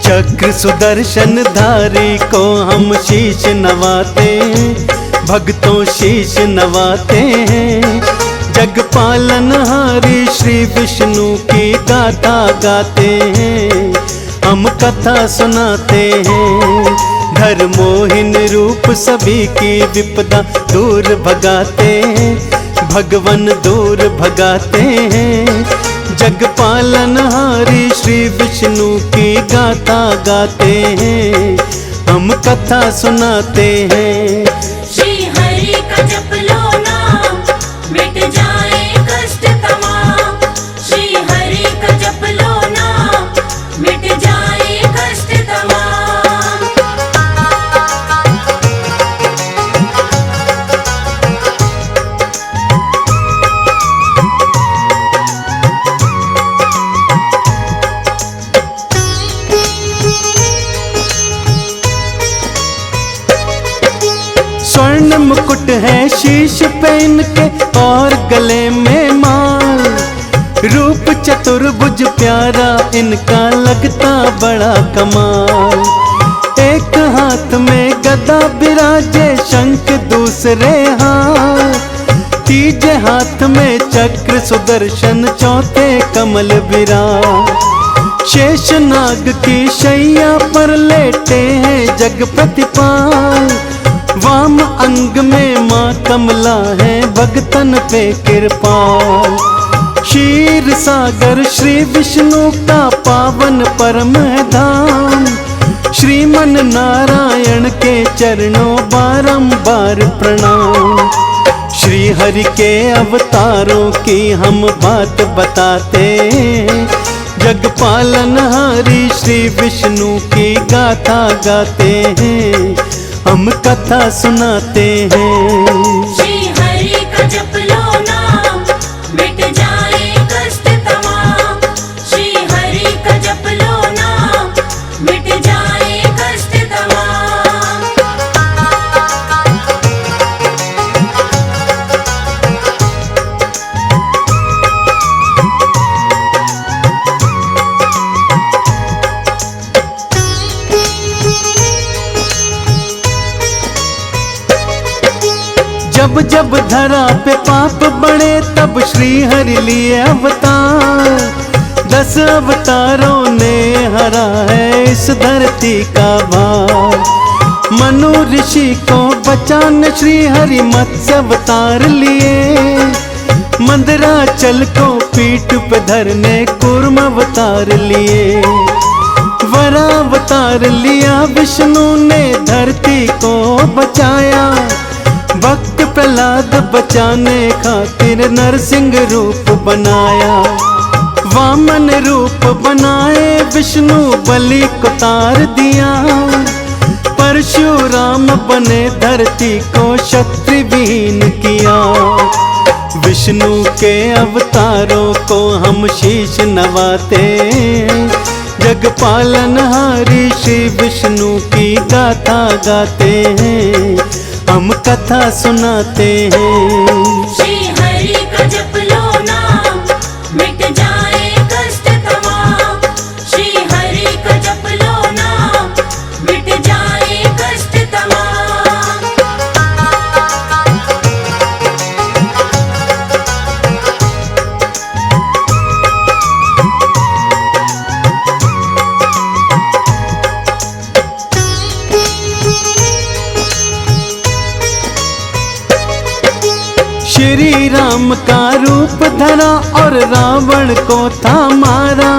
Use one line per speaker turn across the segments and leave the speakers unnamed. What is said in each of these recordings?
चक्र सुदर्शन धारी को हम शीश नवाते हैं, भक्तों शीश नवाते हैं। जग पालनहारी श्री विष्णु की गाथा गाते हैं, हम कथा सुनाते हैं। धर मोहिन रूप सभी की विपदा दूर भगाते हैं, भगवन दूर भगाते हैं। जग पालनहारी श्री विष्णु की गाथा गाते हैं, हम कथा सुनाते हैं।
श्री हरि का जप लो नाम, मिट जाए कष्ट तमाम। श्री हरि का जप लो नाम, मिट जाए कष्ट तमाम।
स्वर्ण मुकुट है शीश पे इनके और गले में माल। रूप चतुर्भुज प्यारा इनका लगता बड़ा कमाल। एक हाथ में गदा बिराजे शंख दूसरे हाथ, तीजे हाथ में चक्र सुदर्शन चौथे कमल विराज। शेष नाग की शैया पर लेटे हैं जग प्रतिपाल। वाम अंग में माँ कमला है भगतन पे कृपाल। क्षीर सागर श्री विष्णु का पावन परम धाम। श्रीमन नारायण के चरणों बारंबार प्रणाम। श्री हरि के अवतारों की हम बात बताते, जग पालनहारी श्री विष्णु की गाथा गाते हैं, हम कथा सुनाते हैं।
श्री हरि का जप लो नाम, मिट जाए कष्ट तमाम। श्री हरि का जप लो नाम, मिट जाए कष्ट तमाम।
जब जब धरा पे पाप बढ़े तब श्री हरि लिए अवतार। 10 अवतारों ने हरा है इस धरती का भार। मनु ऋषि को बचाने श्री हरि मत्स्य अवतार लिए। मंदराचल को पीठ पे धरने कूर्म अवतार लिए। वरावतार लिया विष्णु ने धरती को बचाया। भक्त प्रहलाद बचाने खातिर नरसिंह रूप बनाया। वामन रूप बनाए विष्णु बलि को तार दिया। परशुराम बने धरती को क्षत्रि विहीन किया। विष्णु के अवतारों को हम शीश नवाते, जग पालनहारी श्री विष्णु की गाथा गाते हैं, हम कथा सुनाते हैं।
श्री हरि का जप लो नाम, मिट जाए कष्ट तमाम। श्री हरि का जप लो नाम, मिट जाए कष्ट तमाम।
श्री राम का रूप धरा और रावण को था मारा।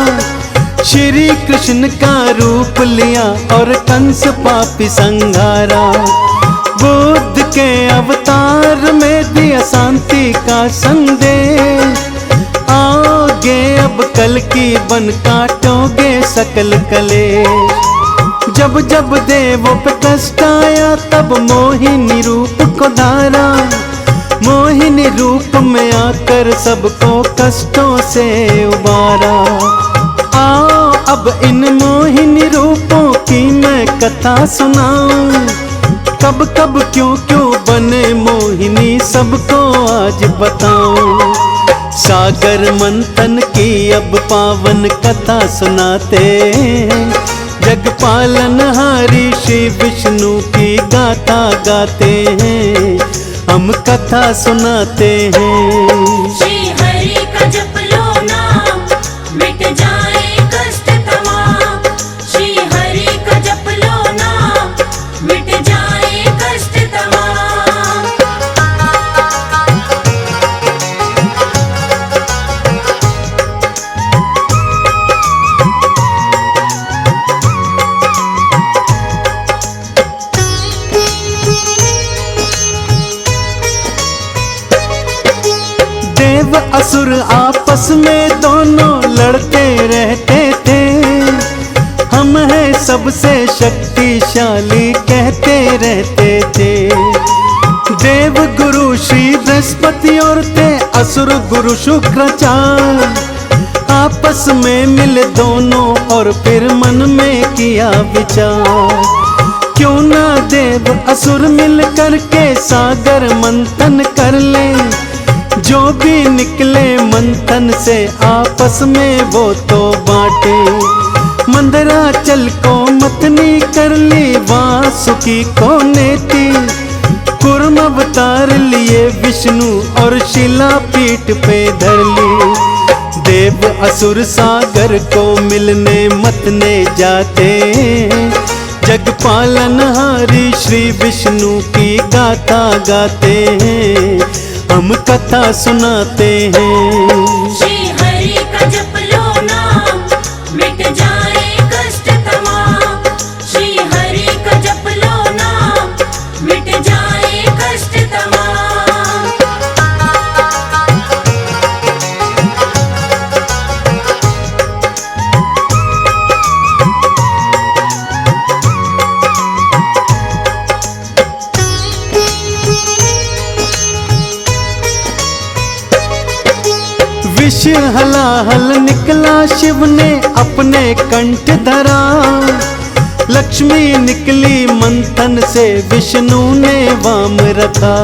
श्री कृष्ण का रूप लिया और कंस पापी संघारा। बुद्ध के अवतार में दिया शांति का संदेश। आओगे अब कल की बन काटोगे सकल कलेश। जब जब देवों पे कष्ट आया तब मोहिनी रूप को धारा। मोहिनी रूप में आकर सबको कष्टों से उबारा। आओ अब इन मोहिनी रूपों की मैं कथा सुनाऊं। कब कब क्यों क्यों बने मोहिनी सबको आज बताऊं। सागर मंथन की अब पावन कथा सुनाते, जग पालनहारी श्री विष्णु की गाथा गाते हैं, हम कथा सुनाते हैं।
श्री हरि का जप लो नाम, मिट जाए कष्ट तमाम। श्री हरि का जप लो नाम, मिट जाए कष्ट तमाम।
देव असुर आपस में दोनों लड़ते रहते थे, हम हैं सबसे शक्तिशाली कहते रहते थे। देव गुरु श्री बृहस्पति और थे असुर गुरु शुक्राचार्य, आपस में मिले दोनों और फिर मन में किया विचार, क्यों ना देव असुर मिल करके सागर मंथन कर ले, जो भी निकले मंथन से आपस में वो तो बांटे। मंदराचल को मथनी कर ली वासुकी को नेति, कुर्म अवतार लिए विष्णु और शिला पीठ पे धर ली। देव असुर सागर को मिलने मतने जाते, जग पालनहारी श्री विष्णु की गाथा गाते हैं, हम कथा सुनाते हैं।
श्री हरि का जप लो नाम, मिट जाए कष्ट तमाम। श्री हरि का जप लो नाम, मिट जाए कष्ट तमाम।
विष हलाहल निकला शिव ने अपने कंठ धरा, लक्ष्मी निकली मंथन से विष्णु ने वाम रखा।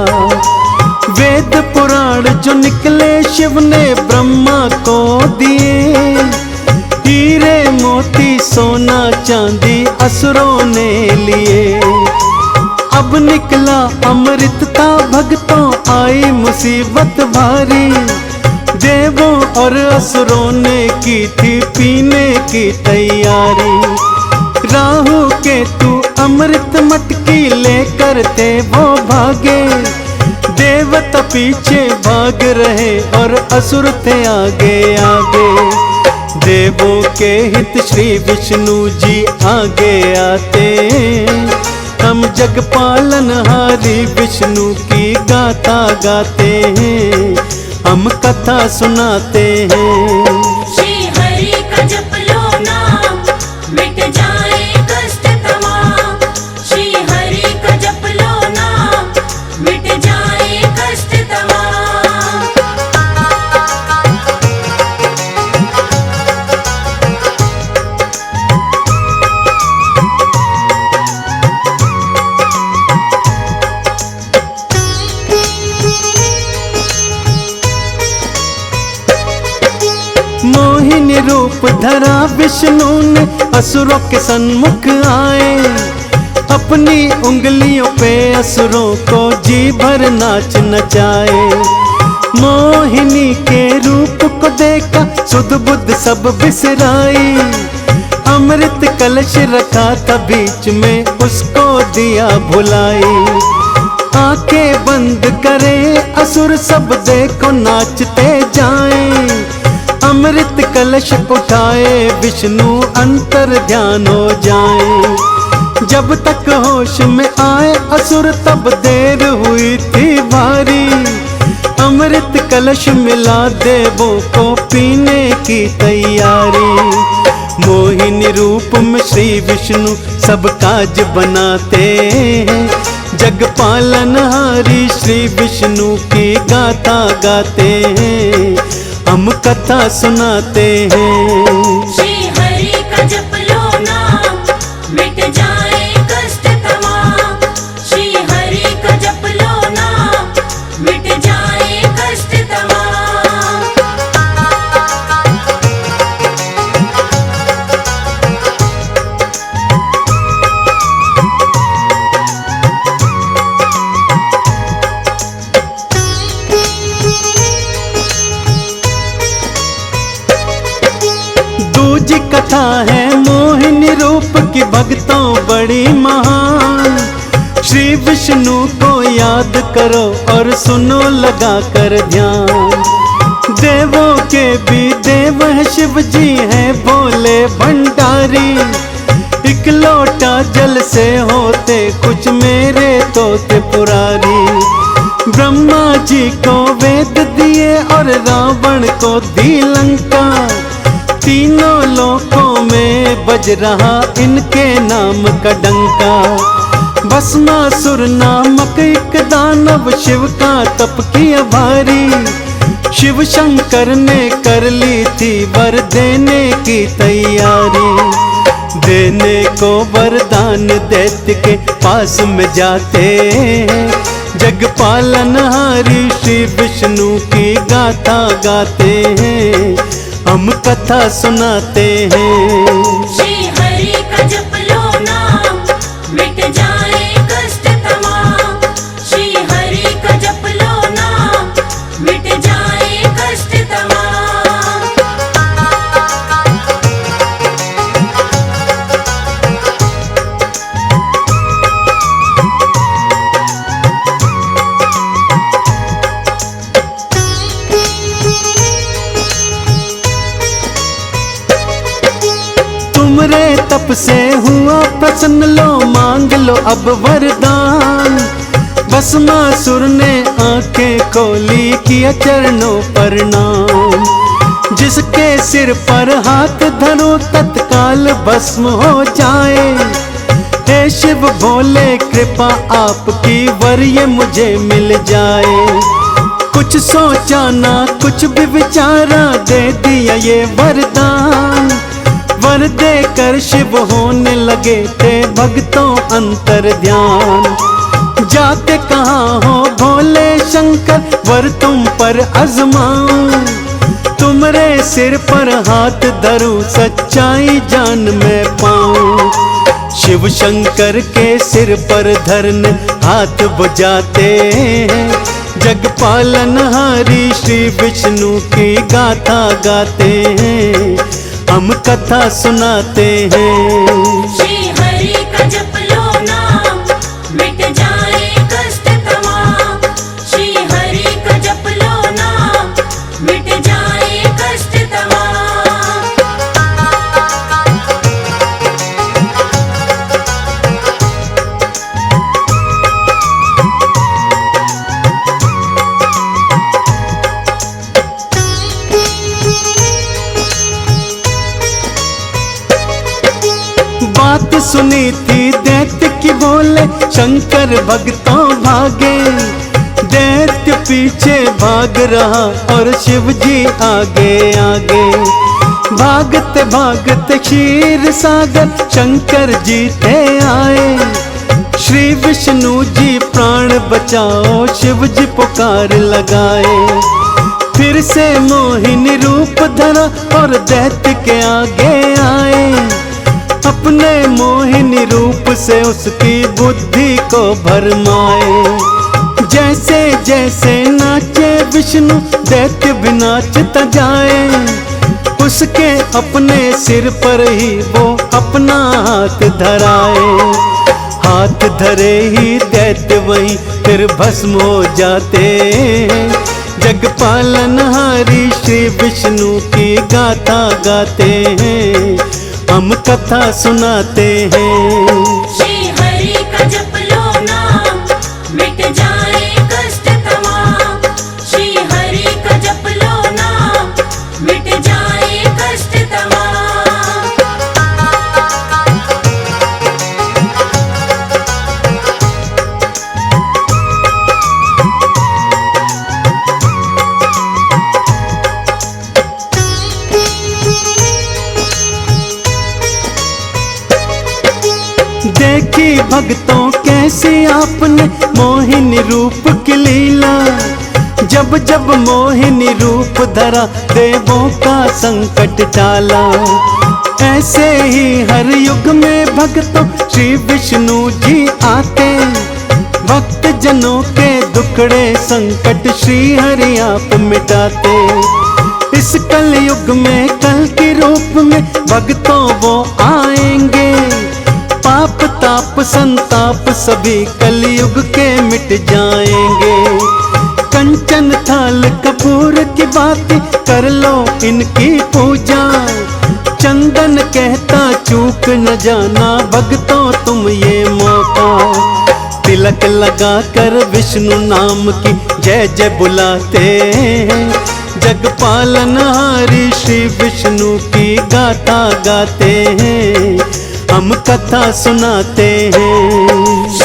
वेद पुराण जो निकले शिव ने ब्रह्मा को दिए, हीरे मोती सोना चांदी असुरों ने लिए। अब निकला अमृतता भक्तों आई मुसीबत भारी, देवों और असुरों ने की थी पीने की तैयारी। राहु केतु अमृत मटकी लेकर थे वो भागे, देवता पीछे भाग रहे और असुर थे आगे आगे। देवों के हित श्री विष्णु जी आगे आते, हम जग पालनहारी विष्णु की गाथा गाते हैं, हम कथा सुनाते हैं।
श्री हरि का जप लो नाम, मिट जाए कष्ट तमाम। श्री हरि का जप लो नाम, मिट जाए कष्ट तमाम।
मोहिनी रूप धरा विष्णु ने असुरों के सन्मुख आए, अपनी उंगलियों पे असुरों को जी भर नाच नचाए। मोहिनी के रूप को देखा सुध बुद्ध सब बिसराई, अमृत कलश रखा था बीच में उसको दिया भुलाई। आंखें बंद करे असुर सब देखो नाचते जाएं, अमृत कलश उठाए विष्णु अंतर ध्यान हो जाए। जब तक होश में आए असुर तब देर हुई थी भारी, अमृत कलश मिला देवों को पीने की तैयारी। मोहिनी रूप में श्री विष्णु सब काज बनाते हैं, जग पालनहारी श्री विष्णु की गाथा गाते हैं, हम कथा सुनाते हैं।
श्री हरि का जप लो नाम, मिट जाए कष्ट तमाम। श्री हरि का जप लो नाम, मिट जाए कष्ट तमाम।
जी कथा है मोहिनी रूप की, भक्तों बड़ी महान। श्री विष्णु को याद करो और सुनो लगा कर ध्यान। देवों के भी देव है शिव जी हैं भोले भंडारी। एक लोटा जल से होते कुछ मेरे तोते पुरारी। ब्रह्मा जी को वेद दिए और रावण को दी लंका। तीनों लोकों में बज रहा इनके नाम का डंका। भस्मासुर नामक एक दानव शिव का तप किया भारी। शिव शंकर ने कर ली थी वर देने की तैयारी। देने को वरदान दैत्य के पास में जाते। जग पालनहारी श्री विष्णु की गाथा गाते हैं, हम कथा सुनाते हैं।
श्री हरि का जप लो नाम, मिट जाए कष्ट तमाम। श्री हरि का जप लो नाम, मिट जाए कष्ट तमाम।
तुमरे तप से हुआ प्रसन्न, लो मांग लो अब वरदान। भस्मासुर ने आंखें खोली किया चरणों पर नाम। जिसके सिर पर हाथ धरो तत्काल भस्म हो जाए। हे शिव भोले कृपा आपकी वर ये मुझे मिल जाए। कुछ सोचा ना कुछ भी विचारा, दे दिया ये वरदान। वर देकर शिव होने लगे थे भक्तों अंतर ध्यान। जाते कहाँ हो भोले शंकर, वर तुम पर आजमाऊं। तुमरे सिर पर हाथ धरूं, सच्चाई जान में पाऊं। शिव शंकर के सिर पर धरन हाथ बुझाते हैं। जग पालनहारी श्री विष्णु की गाथा गाते हैं, हम कथा सुनाते हैं।
श्री हरि का जप लो नाम, मिट जाए कष्ट तमाम। श्री हरि का जप लो नाम, मिट जाए कष्ट तमाम।
बात सुनी थी दैत्य की भोले शंकर भक्तों भागे। दैत्य पीछे भाग रहा और शिव जी आगे आगे। भागते भागते क्षीर सागर शंकर जी थे आए। श्री विष्णु जी प्राण बचाओ शिव जी पुकार लगाए। फिर से मोहिनी रूप धरा और दैत्य के आगे आए। अपने मोहिनी रूप से उसकी बुद्धि को भरमाए। जैसे जैसे नाचे विष्णु दैत्य भी नाचता जाए। उसके अपने सिर पर ही वो अपना हाथ धराए। हाथ धरे ही दैत्य वहीं फिर भस्म हो जाते। जग पालनहारी श्री विष्णु की गाथा गाते हैं, हम कथा सुनाते हैं।
श्री हरि का जप लो नाम, मिट जाए कष्ट तमाम। श्री हरि का जप लो नाम, मिट जाए कष्ट तमाम।
देखी भक्तों कैसी आपने मोहिनी रूप की लीला। जब जब मोहिनी रूप धरा देवों का संकट टाला। ऐसे ही हर युग में भक्तों श्री विष्णु जी आते। भक्त जनों के दुखड़े संकट श्री हरि आप मिटाते। इस कलयुग में कल के रूप में भक्तों वो आएंगे। पाप ताप संताप सभी कलयुग के मिट जाएंगे। कंचन थाल कपूर की बात कर लो इनकी पूजा। चंदन कहता चूक न जाना भक्तों तुम ये मौका। तिलक लगा कर विष्णु नाम की जय जय बुलाते हैं। जग पालनहारी श्री विष्णु की गाथा गाते हैं। हम कथा सुनाते हैं।